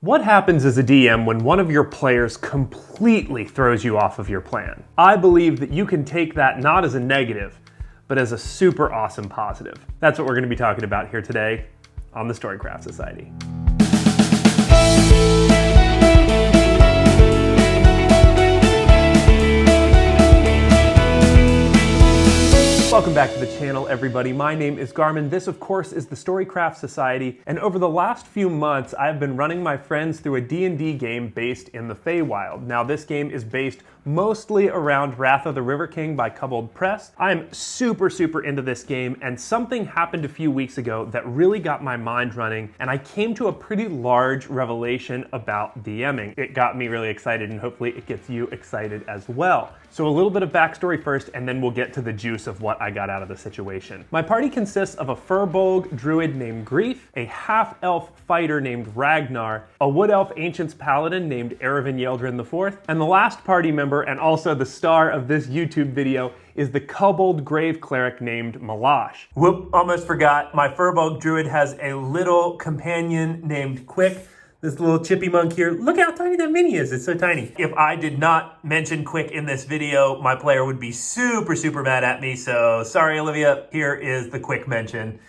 What happens as a DM when one of your players completely throws you off of your plan? I believe that you can take that not as a negative, but as a super awesome positive. That's what we're going to be talking about here today on the Storycraft Society. Welcome back to the channel, everybody. My name is Garmin. This, of course, is the Storycraft Society, and over the last few months, I've been running my friends through a D&D game based in the Feywild. Now, this game is based mostly around Wrath of the River King by Kobold Press. I'm super into this game, and something happened a few weeks ago that really got my mind running, and I came to a pretty large revelation about DMing. It got me really excited, and hopefully it gets you excited as well. So a little bit of backstory first, and then we'll get to the juice of what I got out of the situation. My party consists of a Firbolg druid named Grief, a half-elf fighter named Ragnar, a wood-elf ancients paladin named Erevan Yeldrin IV, and the last party member, and also the star of this YouTube video, is the Kobold grave cleric named Malash. Whoop, almost forgot. My Firbolg druid has a little companion named Quick. This little chippy monk here. Look how tiny that mini is. It's so tiny. If I did not mention Quick in this video, my player would be super mad at me. So sorry, Olivia. Here is the Quick mention.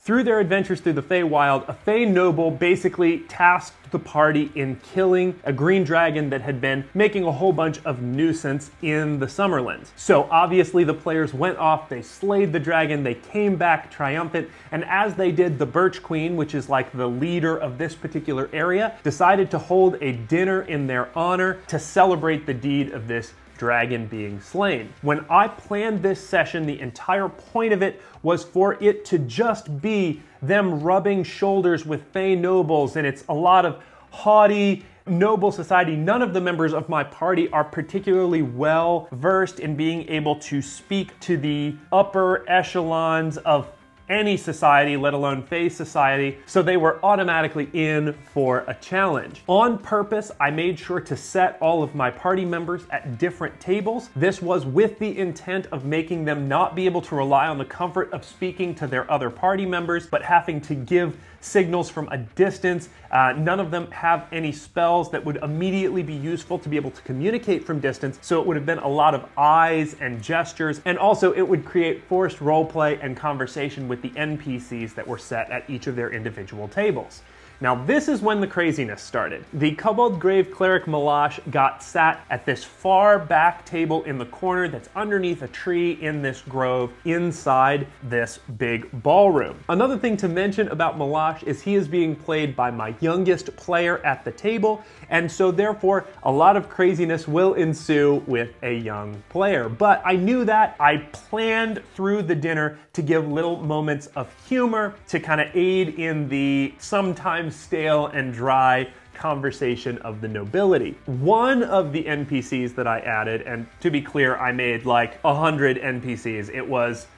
Through their adventures through the Feywild, a Fey noble basically tasked the party in killing a green dragon that had been making a whole bunch of nuisance in the Summerlands. So obviously the players went off, they slayed the dragon, they came back triumphant, and as they did, the Birch Queen, which is like the leader of this particular area, decided to hold a dinner in their honor to celebrate the deed of this dragon being slain. When I planned this session, the entire point of it was for it to just be them rubbing shoulders with Fey nobles, and it's a lot of haughty noble society. None of the members of my party are particularly well versed in being able to speak to the upper echelons of any society, let alone Fey society, so they were automatically in for a challenge. On purpose, I made sure to set all of my party members at different tables. This was with the intent of making them not be able to rely on the comfort of speaking to their other party members, but having to give signals from a distance. None of them have any spells that would immediately be useful to be able to communicate from distance, so it would have been a lot of eyes and gestures, and also it would create forced roleplay and conversation with the NPCs that were set at each of their individual tables. Now this is when the craziness started. The Kobold grave cleric Malash got sat at this far back table in the corner that's underneath a tree in this grove inside this big ballroom. Another thing to mention about Malash is he is being played by my youngest player at the table, and so therefore a lot of craziness will ensue with a young player. But I knew that. I planned through the dinner to give little moments of humor to kind of aid in the sometimes stale and dry conversation of the nobility. One of the NPCs that I added, and to be clear, I made like 100 NPCs. It was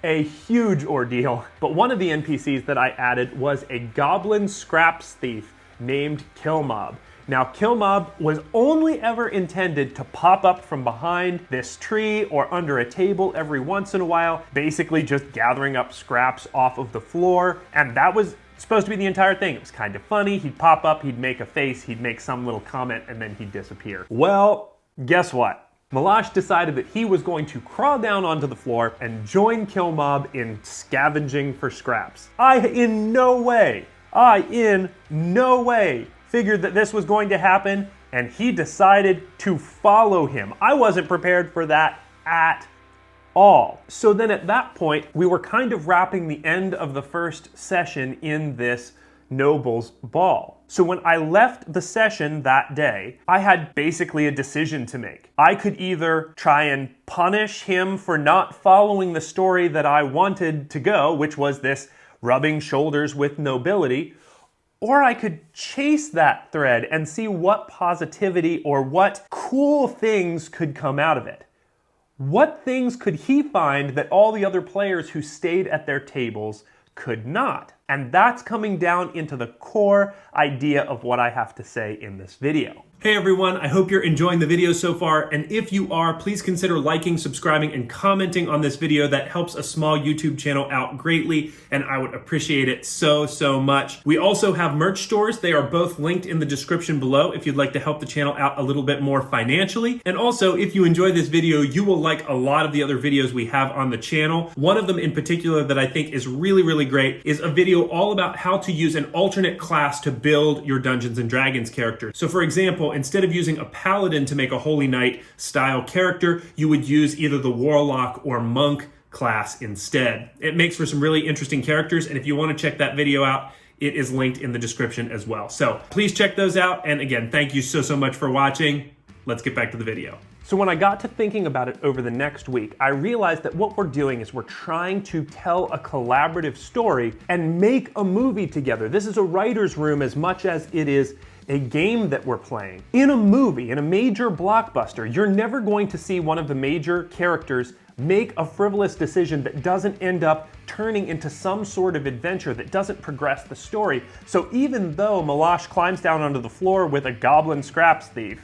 a huge ordeal, but one of the NPCs that I added was a goblin scraps thief named Killmob. Now, Killmob was only ever intended to pop up from behind this tree or under a table every once in a while, basically just gathering up scraps off of the floor, and that was supposed to be the entire thing. It was kind of funny. He'd pop up, he'd make a face, he'd make some little comment, and then he'd disappear. Well, guess what? Malash decided that he was going to crawl down onto the floor and join Killmob in scavenging for scraps. I in no way figured that this was going to happen, and he decided to follow him. I wasn't prepared for that at all. So then at that point, we were kind of wrapping the end of the first session in this Noble's Ball. So when I left the session that day, I had basically a decision to make. I could either try and punish him for not following the story that I wanted to go, which was this rubbing shoulders with nobility, or I could chase that thread and see what positivity or what cool things could come out of it. What things could he find that all the other players who stayed at their tables could not? And that's coming down into the core idea of what I have to say in this video. Hey everyone, I hope you're enjoying the video so far, and if you are, please consider liking, subscribing, and commenting on this video. That helps a small YouTube channel out greatly, and I would appreciate it so much. We also have merch stores. They are both linked in the description below if you'd like to help the channel out a little bit more financially. And also, if you enjoy this video, you will like a lot of the other videos we have on the channel. One of them in particular that I think is really great is a video all about how to use an alternate class to build your Dungeons & Dragons character. So for example, instead of using a paladin to make a holy knight style character, you would use either the warlock or monk class instead. It makes for some really interesting characters, and if you want to check that video out, it is linked in the description as well. So please check those out, and again, thank you so much for watching. Let's get back to the video. So when I got to thinking about it over the next week, I realized that what we're doing is we're trying to tell a collaborative story and make a movie together. This is a writer's room as much as it is a game that we're playing. In a movie, in a major blockbuster, you're never going to see one of the major characters make a frivolous decision that doesn't end up turning into some sort of adventure that doesn't progress the story. So even though Malash climbs down onto the floor with a goblin scraps thief,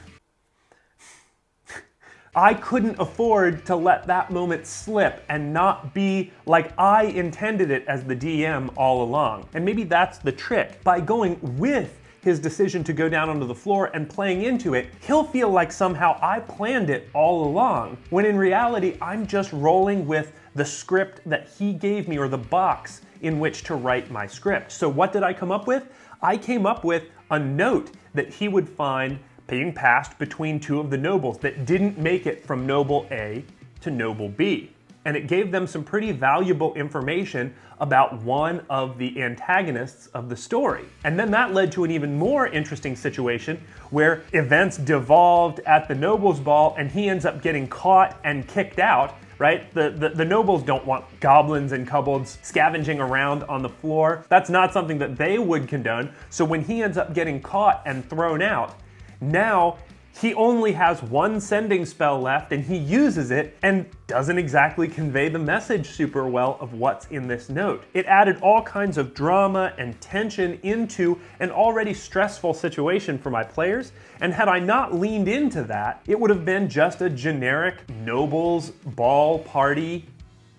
I couldn't afford to let that moment slip and not be like I intended it as the DM all along. And maybe that's the trick. By going with his decision to go down onto the floor and playing into it, he'll feel like somehow I planned it all along, when in reality, I'm just rolling with the script that he gave me, or the box in which to write my script. So what did I come up with? I came up with a note that he would find being passed between two of the nobles that didn't make it from noble A to noble B. And it gave them some pretty valuable information about one of the antagonists of the story. And then that led to an even more interesting situation where events devolved at the nobles' ball and he ends up getting caught and kicked out, right? The nobles don't want goblins and kobolds scavenging around on the floor. That's not something that they would condone. So when he ends up getting caught and thrown out, now he only has one sending spell left and he uses it and doesn't exactly convey the message super well of what's in this note. It added all kinds of drama and tension into an already stressful situation for my players, and had I not leaned into that, it would have been just a generic nobles ball party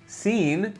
scene,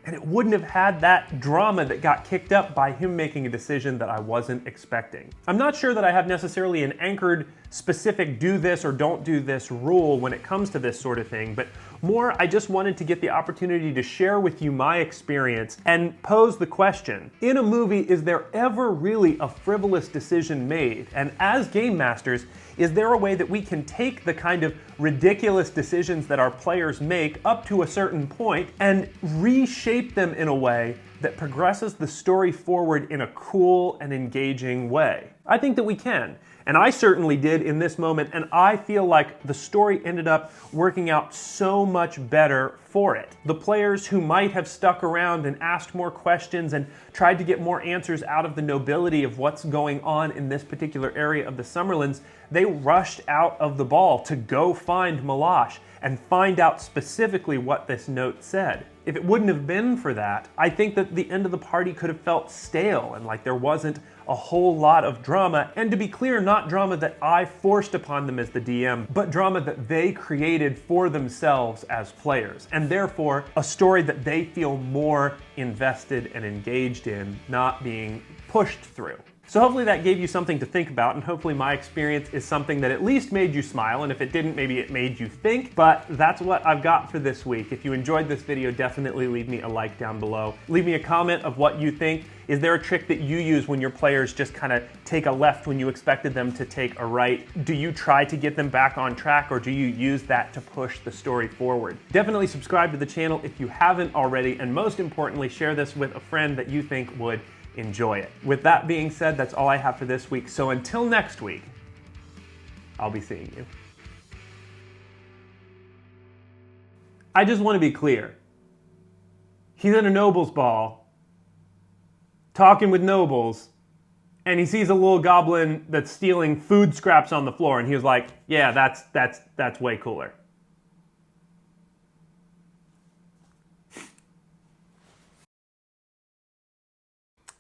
and it wouldn't have had that drama that got kicked up by him making a decision that I wasn't expecting. I'm not sure that I have necessarily an anchored specific do this or don't do this rule when it comes to this sort of thing, but more I just wanted to get the opportunity to share with you my experience and pose the question, in a movie, is there ever really a frivolous decision made? And as game masters, is there a way that we can take the kind of ridiculous decisions that our players make up to a certain point and reshape them in a way that progresses the story forward in a cool and engaging way? I think that we can. And I certainly did in this moment, and I feel like the story ended up working out so much better for it. The players who might have stuck around and asked more questions and tried to get more answers out of the nobility of what's going on in this particular area of the Summerlands, they rushed out of the ball to go find Malash and find out specifically what this note said. If it wouldn't have been for that, I think that the end of the party could have felt stale and like there wasn't a whole lot of drama. And to be clear, not drama that I forced upon them as the DM, but drama that they created for themselves as players. And therefore, a story that they feel more invested and engaged in, not being pushed through. So hopefully that gave you something to think about, and hopefully my experience is something that at least made you smile, and if it didn't, maybe it made you think. But that's what I've got for this week. If you enjoyed this video, definitely leave me a like down below. Leave me a comment of what you think. Is there a trick that you use when your players just kind of take a left when you expected them to take a right? Do you try to get them back on track, or do you use that to push the story forward? Definitely subscribe to the channel if you haven't already, and most importantly, share this with a friend that you think would enjoy it. With that being said, that's all I have for this week. So until next week, I'll be seeing you. I just want to be clear. He's at a nobles ball, talking with nobles, and he sees a little goblin that's stealing food scraps on the floor, and he was like, yeah, that's way cooler.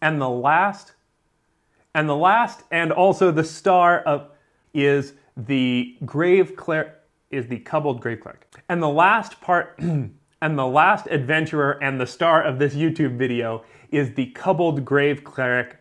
And the last, and also the star of is the grave cleric, is the cobbled grave cleric. And the last part, and the last adventurer and the star of this YouTube video is the cobbled grave cleric